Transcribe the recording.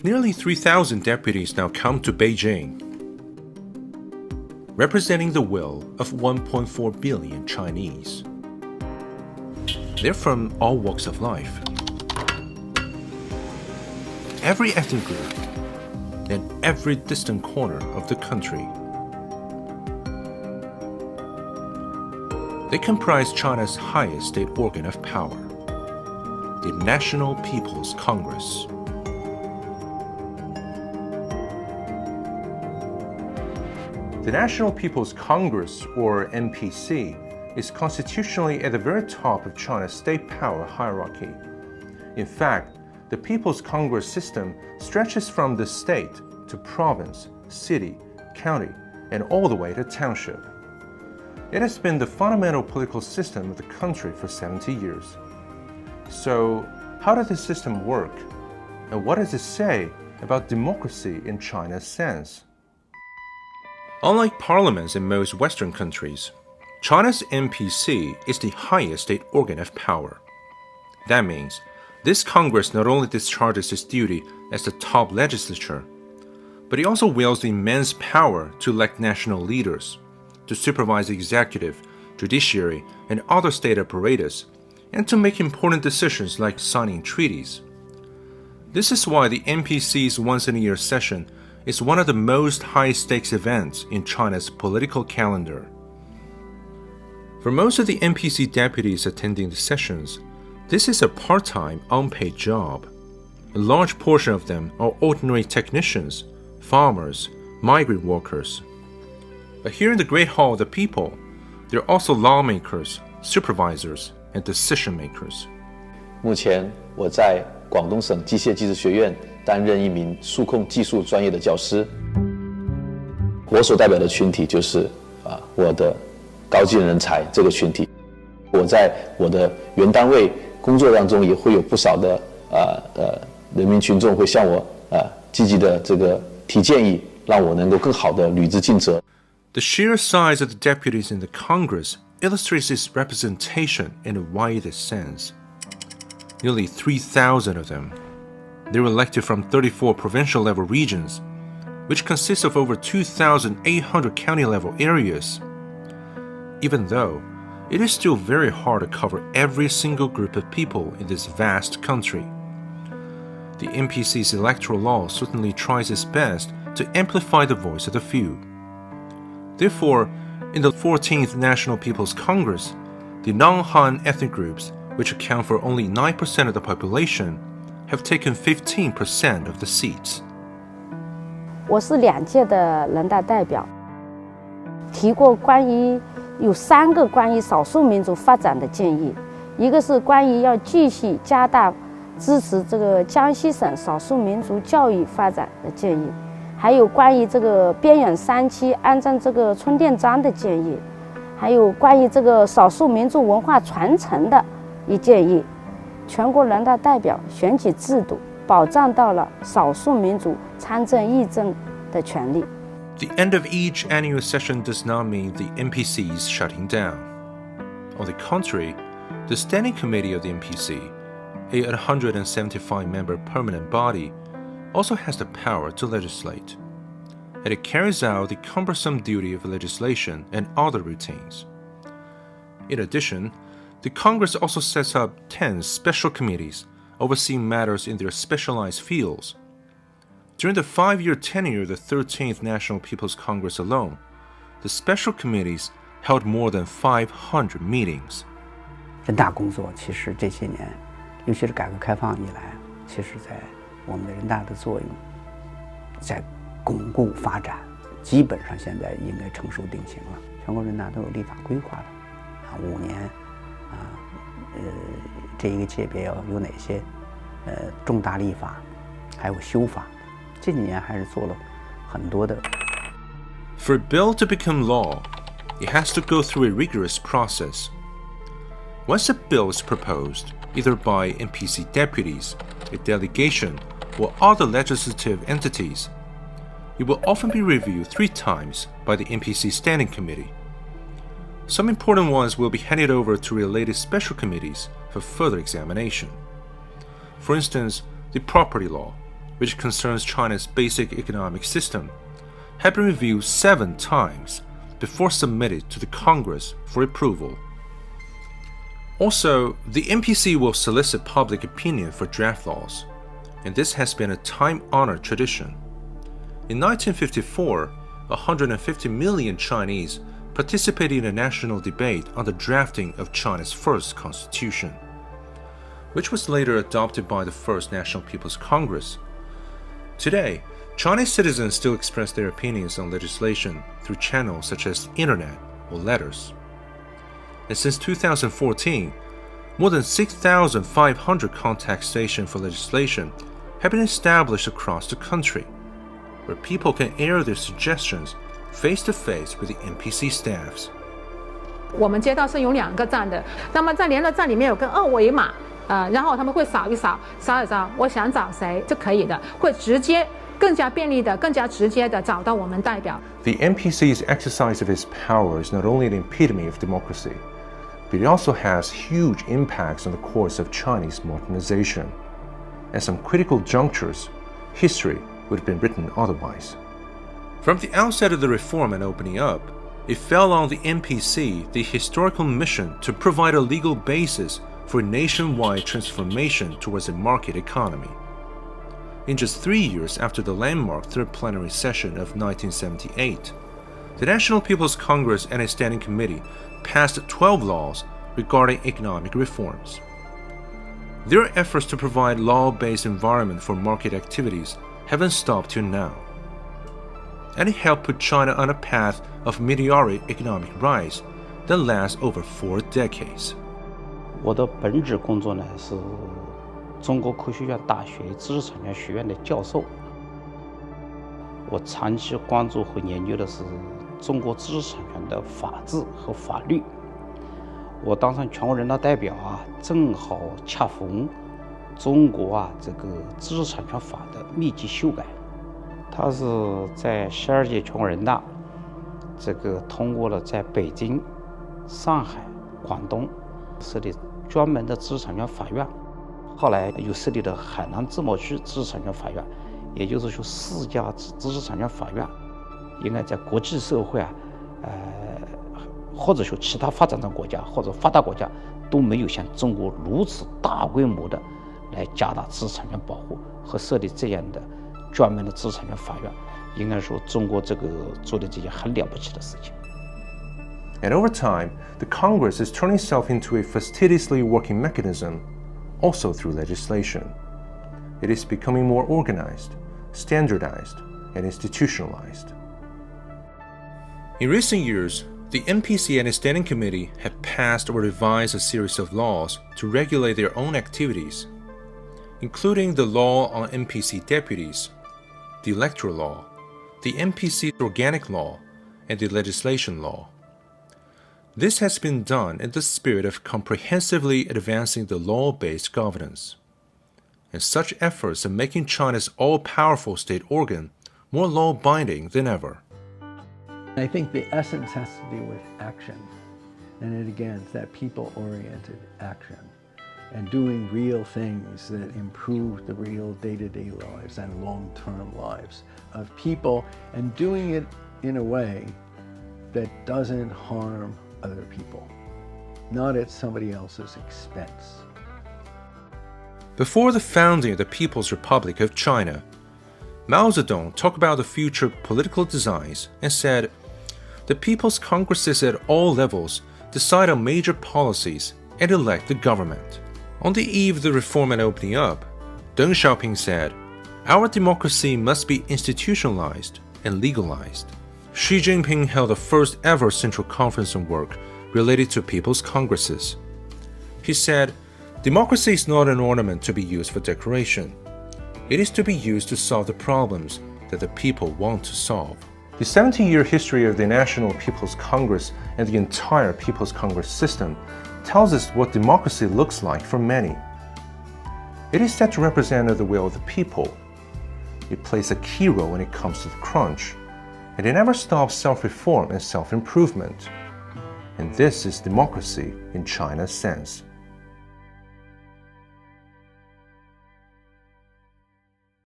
Nearly 3,000 deputies now come to Beijing, representing the will of 1.4 billion Chinese. They're from all walks of life, every ethnic group, and every distant corner of the country. They comprise China's highest state organ of power, the National People's Congress. The National People's Congress, or NPC, is constitutionally at the very top of China's state power hierarchy. In fact, the People's Congress system stretches from the state to province, city, county, and all the way to township. It has been the fundamental political system of the country for 70 years. So, how does this system work? And what does it say about democracy in China's sense? Unlike parliaments in most Western countries, China's NPC is the highest state organ of power. That means this Congress not only discharges its duty as the top legislature, but it also wields the immense power to elect national leaders, to supervise the executive, judiciary, and other state apparatus, and to make important decisions like signing treaties. This is why the NPC's once-in-a-year session is one of the most high-stakes events in China's political calendar. For most of the NPC deputies attending the sessions, this is a part-time, unpaid job. A large portion of them are ordinary technicians, farmers, migrant workers. But here in the Great Hall of the People, there are also lawmakers, supervisors, and decision makers. 目前我在广东省机械技术学院担任一名数控技术专业的教师。我所代表的群体就是我的高级人才这个群体。我在我的原单位工作当中也会有不少的人民群众会向我积极的这个提建议，让我能够更好的履职尽责。The sheer size of the deputies in the Congress illustrates its representation in the widest sense. Nearly 3,000 of them. They were elected from 34 provincial-level regions, which consists of over 2,800 county-level areas. Even though, it is still very hard to cover every single group of people in this vast country. The NPC's electoral law certainly tries its best to amplify the voice of the few. Therefore, in the 14th National People's Congress, the non-Han ethnic groups, which account for only 9% of the population, have taken 15% of the seats. 我是2届的人大代表，提过有3个关于少数民族发展的建议，一个是关于要继续加大支持这个江西省少数民族教育发展的建议，还有关于这个边远山区安装这个充电桩的建议，还有关于这个少数民族文化传承的一建议。全国人大代表选举制度保障到了少数民族参政议政的权利。The end of each annual session does not mean the NPC is shutting down. On the contrary, the Standing Committee of the NPC, a 175-member permanent body, also has the power to legislate, and it carries out the cumbersome duty of legislation and other routines. In addition, the Congress also sets up 10 special committees overseeing matters in their specialized fields. During the 5-year tenure of the 13th National People's Congress alone, the special committees held more than 500 meetings. 人大工作其实这些年，尤其是改革开放以来，其实在我们的人大的作用在巩固发展，基本上现在应该成熟定型了。全国人大都有立法规划的，5年。这一个界别要有哪些重大立法，还有修法，这几年还是做了很多的。For a bill to become law, it has to go through a rigorous process. Once a bill is proposed, either by NPC deputies, a delegation, or other legislative entities, it will often be reviewed 3 times by the NPC Standing Committee. Some important ones will be handed over to related special committees for further examination. For instance, the property law, which concerns China's basic economic system, had been reviewed 7 times before submitted to the Congress for approval. Also, the NPC will solicit public opinion for draft laws, and this has been a time-honored tradition. In 1954, 150 million Chinese participated in a national debate on the drafting of China's first constitution, which was later adopted by the First National People's Congress. Today, Chinese citizens still express their opinions on legislation through channels such as the internet or letters. And since 2014, more than 6,500 contact stations for legislation have been established across the country, where people can air their suggestions face-to-face with the NPC staffs. 我们街道是有2个站的，那么在联络站里面有个2维码，然后他们会扫一扫，我想找谁就可以的，会直接更加便利的、更加直接的找到我们代表。The NPC's exercise of its power is not only an epitome of democracy, but it also has huge impacts on the course of Chinese modernization. At some critical junctures, history would have been written otherwise. From the outset of the reform and opening up, it fell on the NPC the historical mission to provide a legal basis for a nationwide transformation towards a market economy. In just 3 years after the landmark Third Plenary Session of 1978, the National People's Congress and a standing committee passed 12 laws regarding economic reforms. Their efforts to provide law-based environment for market activities haven't stopped till now, and it helped put China on a path of meteoric economic rise that lasts over 4 decades. 我的本职工作呢是中国科学院大学知识产权学院的教授。我长期关注和研究的是中国知识产权的法治和法律。我当上全国人大代表正好恰逢中国这个知识产权法的密集修改。它是在12届全国人大这个通过了在北京、上海、广东设立专门的知识产权法院，后来又设立了海南自贸区知识产权法院，也就是说4家知识产权法院应该在国际社会或者说其他发展中国家或者发达国家都没有像中国如此大规模的来加大知识产权保护和设立这样的专门的知识产权法院，应该说中国这个做的这件很了不起的事情。And over time, the Congress is turning itself into a fastidiously working mechanism, also through legislation. It is becoming more organized, standardized, and institutionalized. In recent years, the NPC and its standing committee have passed or revised a series of laws to regulate their own activities, including the law on NPC deputies, the electoral law, the NPC organic law, and the legislation law. This has been done in the spirit of comprehensively advancing the law-based governance. And such efforts are making China's all-powerful state organ more law-binding than ever. I think the essence has to do with action. And it again, it's that people-oriented action and doing real things that improve the real day-to-day lives and long-term lives of people, and doing it in a way that doesn't harm other people, not at somebody else's expense. Before the founding of the People's Republic of China, Mao Zedong talked about the future political designs and said, "The People's Congresses at all levels decide on major policies and elect the government." On the eve of the reform and opening up, Deng Xiaoping said, "Our democracy must be institutionalized and legalized." Xi Jinping held the first ever Central Conference on Work related to People's Congresses. He said, "Democracy is not an ornament to be used for decoration. It is to be used to solve the problems that the people want to solve." The 70-year history of the National People's Congress and the entire People's Congress system tells us what democracy looks like for many. It is said to represent the will of the people. It plays a key role when it comes to the crunch, and it never stops self-reform and self-improvement. And this is democracy in China's sense.